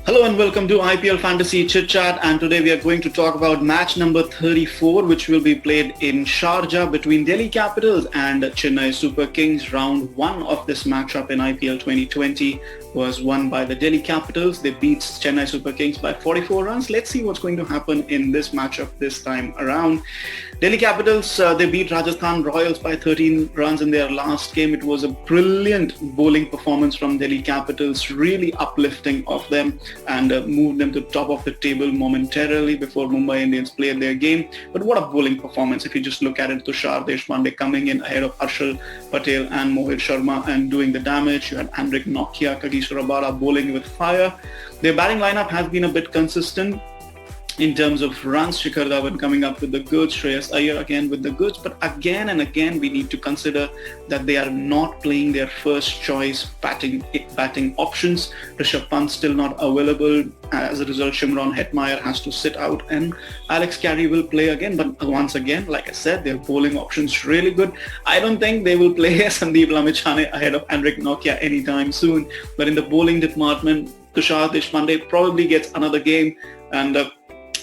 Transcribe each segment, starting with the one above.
Hello and welcome to IPL Fantasy Chit Chat, and today we are going to talk about match number 34, which will be played in Sharjah between Delhi Capitals and Chennai Super Kings. Round 1 of this matchup in IPL 2020 was won by the Delhi Capitals. They beat Chennai Super Kings by 44 runs. Let's see what's going to happen in this matchup this time around. Delhi Capitals, they beat Rajasthan Royals by 13 runs in their last game. It was a brilliant bowling performance from Delhi Capitals, really uplifting of them and moved them to top of the table momentarily before Mumbai Indians played their game. But what a bowling performance. If you just look at it, Tushar Deshpande coming in ahead of Harshal Patel and Mohit Sharma and doing the damage. You had Henrik Nokia, Kagiso Rabada bowling with fire. Their batting lineup has been a bit consistent in terms of runs. Shikhar Dhawan coming up with the goods, Shreyas Iyer again with the goods, but again and again we need to consider that they are not playing their first choice batting options. Rishabh Pant still not available. As a result, Shimron Hetmeyer has to sit out and Alex Carey will play again. But once again, like I said, their bowling options really good. I don't think they will play Sandeep Lamichhane ahead of Henrik Nokia anytime soon. But in the bowling department, Tushar Deshpande probably gets another game, and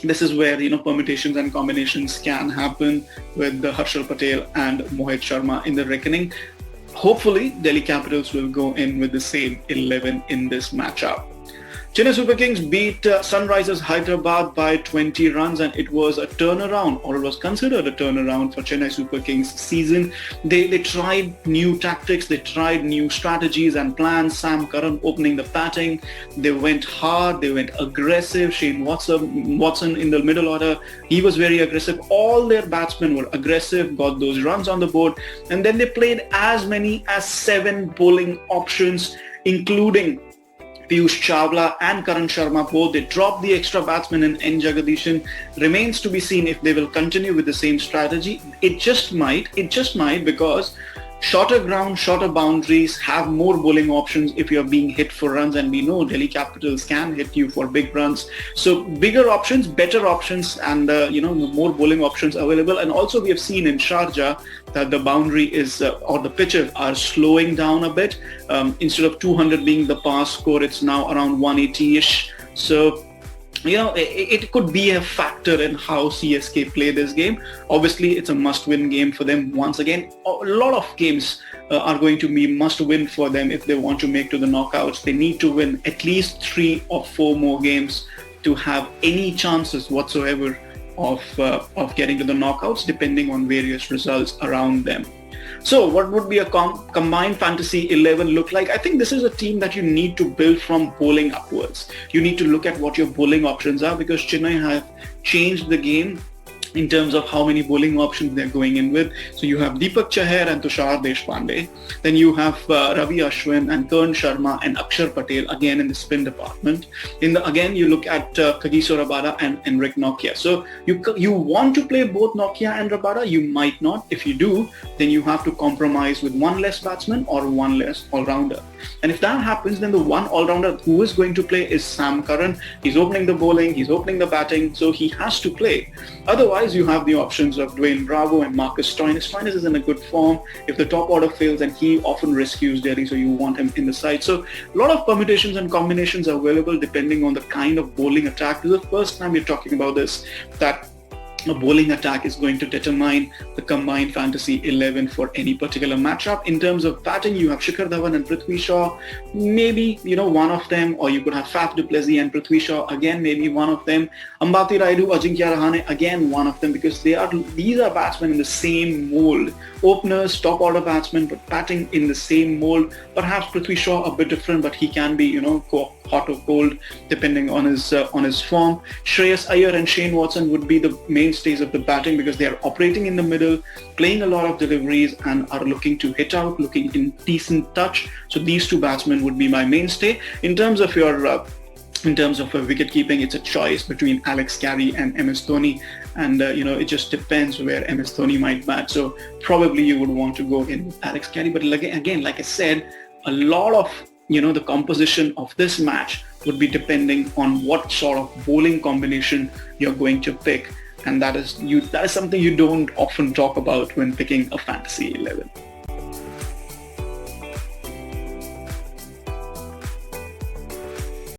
this is where permutations and combinations can happen with the Harshal Patel and Mohit Sharma in the reckoning. Hopefully, Delhi Capitals will go in with the same 11 in this matchup. Chennai Super Kings beat Sunrisers Hyderabad by 20 runs, and it was a turnaround, or it was considered a turnaround for Chennai Super Kings season. They tried new tactics, they tried new strategies and plans. Sam Curran opening the batting. They went hard, they went aggressive. Shane Watson in the middle order, he was very aggressive. All their batsmen were aggressive, got those runs on the board, and then they played as many as 7 bowling options, including Piyush Chawla and Karan Sharma both. They dropped the extra batsman in N. Jagadishan. Remains to be seen if they will continue with the same strategy. It just might because shorter ground, shorter boundaries have more bowling options if you're being hit for runs, and we know Delhi Capitals can hit you for big runs. So bigger options, better options, and more bowling options available. And also we have seen in Sharjah that the boundary is or the pitches are slowing down a bit. Instead of 200 being the pass score, it's now around 180-ish. So it could be a factor in how CSK play this game. Obviously, it's a must-win game for them. Once again, a lot of games are going to be must-win for them if they want to make to the knockouts. They need to win at least 3 or 4 more games to have any chances whatsoever of getting to the knockouts, depending on various results around them. So what would be a combined fantasy 11 look like? I think this is a team that you need to build from bowling upwards. You need to look at what your bowling options are, because Chennai have changed the game in terms of how many bowling options they're going in with. So you have Deepak Chahar and Tushar Deshpande. Then you have Ravi Ashwin and Karan Sharma and Akshar Patel again in the spin department. Again, you look at Kagiso Rabada and Henrik Nokia. So you want to play both Nokia and Rabada? You might not. If you do, then you have to compromise with one less batsman or one less all-rounder. And if that happens, then the one all-rounder who is going to play is Sam Curran. He's opening the bowling, he's opening the batting, so he has to play. Otherwise, you have the options of Dwayne Bravo and Marcus Stoinis. Stoinis is in a good form. If the top order fails, then he often rescues Delhi, so you want him in the side. So a lot of permutations and combinations are available depending on the kind of bowling attack. This is the first time we're talking about this, that a bowling attack is going to determine the combined fantasy 11 for any particular matchup. In terms of batting, you have Shikhar Dhawan and Prithvi Shaw, maybe one of them, or you could have Faf du Plessis and Prithvi Shaw, again maybe one of them. Ambati Rayudu, Ajinkya Rahane, again one of them, because these are batsmen in the same mold. Openers, top order batsmen, but batting in the same mold. Perhaps Prithvi Shaw a bit different, but he can be hot or cold depending on his form. Shreyas Iyer and Shane Watson would be the mainstays of the batting, because they are operating in the middle, playing a lot of deliveries, and are looking to hit out, looking in decent touch. So these 2 batsmen would be my mainstay. In terms of wicket keeping, it's a choice between Alex Carey and MS Dhoni, and it just depends where MS Dhoni might bat. So probably you would want to go in with Alex Carey. But again, like I said, a lot of the composition of this match would be depending on what sort of bowling combination you're going to pick, and that is something you don't often talk about when picking a fantasy 11.